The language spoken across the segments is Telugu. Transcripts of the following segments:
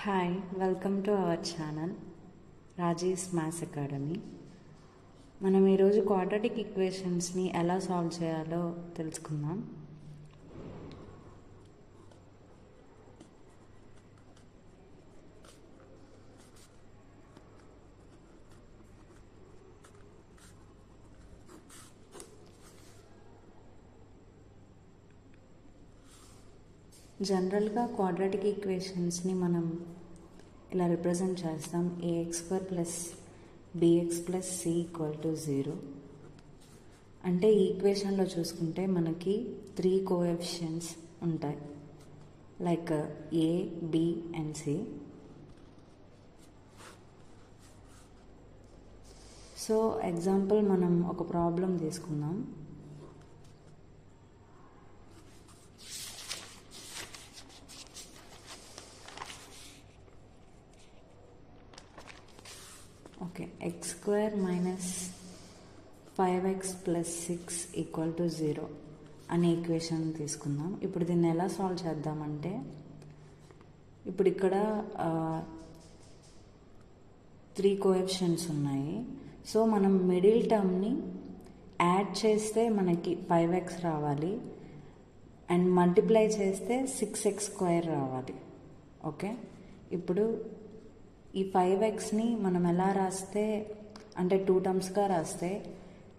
Hi welcome to our channel Raji's maths academy. మనం ఈరోజు క్వాడ్రాటిక్ ఈక్వేషన్స్ని ఎలా సాల్వ్ చేయాలో తెలుసుకుందాం. జనరల్గా క్వాడ్రాటిక్ ఈక్వేషన్స్ని మనం ఇలా రిప్రజెంట్ చేస్తాం. ax² plus bx plus c equal to 0. అంటే ఈ ఈక్వేషన్లో చూసుకుంటే మనకి 3 కోఎఫిషియెంట్స్ ఉంటాయి, like a, b and c. So example మనం ఒక ప్రాబ్లం తీసుకుందాం. Okay, x² minus 5x plus 6 equal to 0 అనే ఈక్వేషన్ తీసుకుందాం. ఇప్పుడు దీన్ని ఎలా సాల్వ్ చేద్దామంటే, ఇప్పుడు ఇక్కడ 3 కోఎఫిషియెంట్స్ ఉన్నాయి. సో మనం మిడిల్ టర్మ్ని యాడ్ చేస్తే మనకి 5x రావాలి, అండ్ మల్టిప్లై చేస్తే 6x² రావాలి. ఓకే, ఇప్పుడు ఈ 5xని మనం ఎలా రాస్తే, అంటే 2 టర్మ్స్గా రాస్తే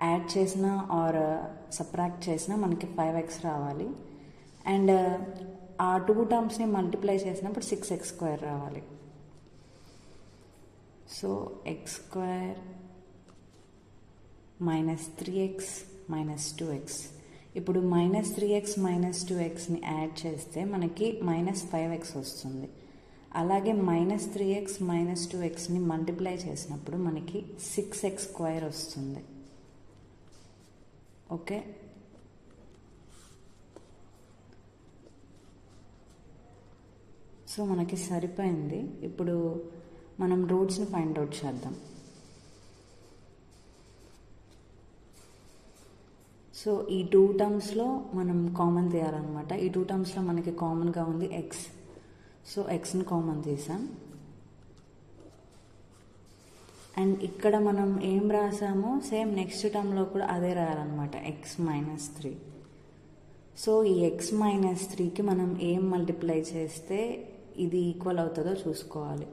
యాడ్ చేసినా ఆర్ సబ్ట్రాక్ట్ చేసినా మనకి 5x రావాలి, అండ్ ఆ 2 టర్మ్స్ని మల్టిప్లై చేసినప్పుడు 6x² రావాలి. So x² minus 3x minus 2x. ఇప్పుడు మైనస్ 3x మైనస్ 2xని యాడ్ చేస్తే మనకి మైనస్ 5x వస్తుంది. అలాగే మైనస్ 3x మైనస్ 2xని మల్టిప్లై చేసినప్పుడు మనకి 6x² వస్తుంది. ఓకే, సో మనకి సరిపోయింది. ఇప్పుడు మనం రూట్స్ని ఫైండ్ అవుట్ చేద్దాం. సో ఈ 2 టర్మ్స్లో మనం కామన్ తీయాలన్నమాట. ఈ 2 టర్మ్స్లో మనకి కామన్గా ఉంది x. సో ఎక్స్ని కామన్ తీసాం, అండ్ ఇక్కడ మనం ఏం రాసామో సేమ్ నెక్స్ట్ టర్మ్లో కూడా అదే రాయాలన్నమాట, x మైనస్ 3. సో ఈ x మైనస్ 3కి మనం ఏం మల్టిప్లై చేస్తే ఇది ఈక్వల్ అవుతుందో చూసుకోవాలి.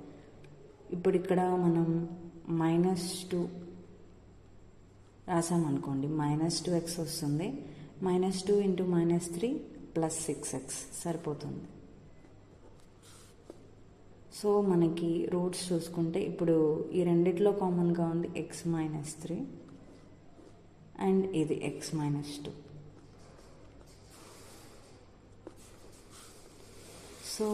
ఇప్పుడు ఇక్కడ మనం -2 రాసామనుకోండి, -2x వస్తుంది. -2 ఇంటూ -3 ప్లస్ 6x సరిపోతుంది. సో మనకి రూట్స్ చూసుకుంటే ఇప్పుడు ఈ రెండిట్లో కామన్గా ఉంది x మైనస్ 3 అండ్ ఇది x మైనస్ 2. సో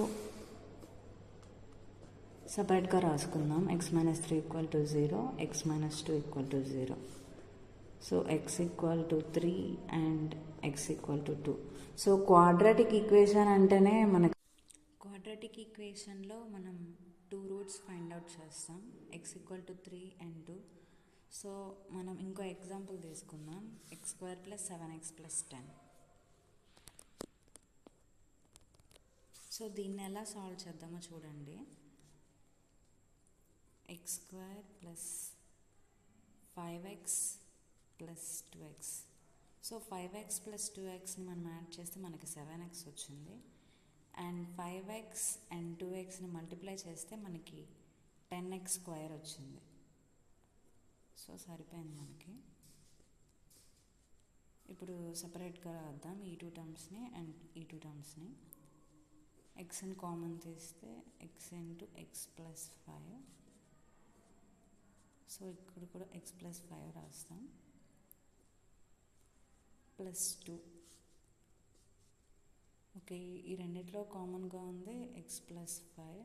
సపరేట్గా రాసుకుందాం. x minus 3 equal to 0, x minus 2 equal to 0. So x equal to 3 and x equal to 2. So quadratic equation అంటేనే మనకి క్వాడ్రాటిక్ ఈక్వేషన్లో మనం 2 రూట్స్ ఫైండ్ అవుట్ చేస్తాం, x equal to 3 and 2. So మనం ఇంకో ఎగ్జాంపుల్ తీసుకుందాం, x² plus 7x plus 10. So దీన్ని ఎలా సాల్వ్ చేద్దామో చూడండి. x² plus 5x plus 2x. So 5x plus 2xని మనం యాడ్ చేస్తే మనకి 7x వచ్చింది, అండ్ 5x అండ్ 2xని మల్టిప్లై చేస్తే మనకి 10x² వచ్చింది. సో సరిపోయింది మనకి. ఇప్పుడు సపరేట్గా రాద్దాం ఈ 2 టర్మ్స్ని అండ్ ఈ 2 టర్మ్స్ని. xని కామన్ తీస్తే x into x plus 5. So ఇక్కడ కూడా x ప్లస్ 5 రాస్తాం, ప్లస్ 2. ఓకే, ఈ రెండిట్లో కామన్గా ఉంది x plus 5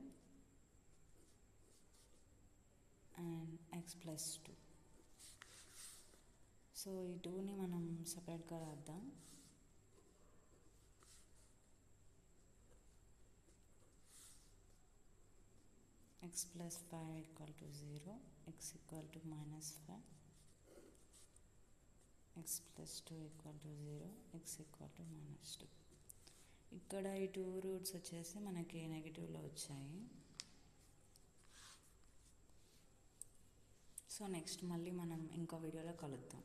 and x plus 2. So ఈ 2ని మనం సపరేట్గా రాద్దాం. x plus 5 equal to 0, x equal to minus 5, x plus 2 equal to 0, x equal to minus 2. ఇక్కడ ఈ 2 రూట్స్ వచ్చేసి మనకి నెగిటివ్లో వచ్చాయి. సో నెక్స్ట్ మళ్ళీ మనం ఇంకో వీడియోలో కలుద్దాం.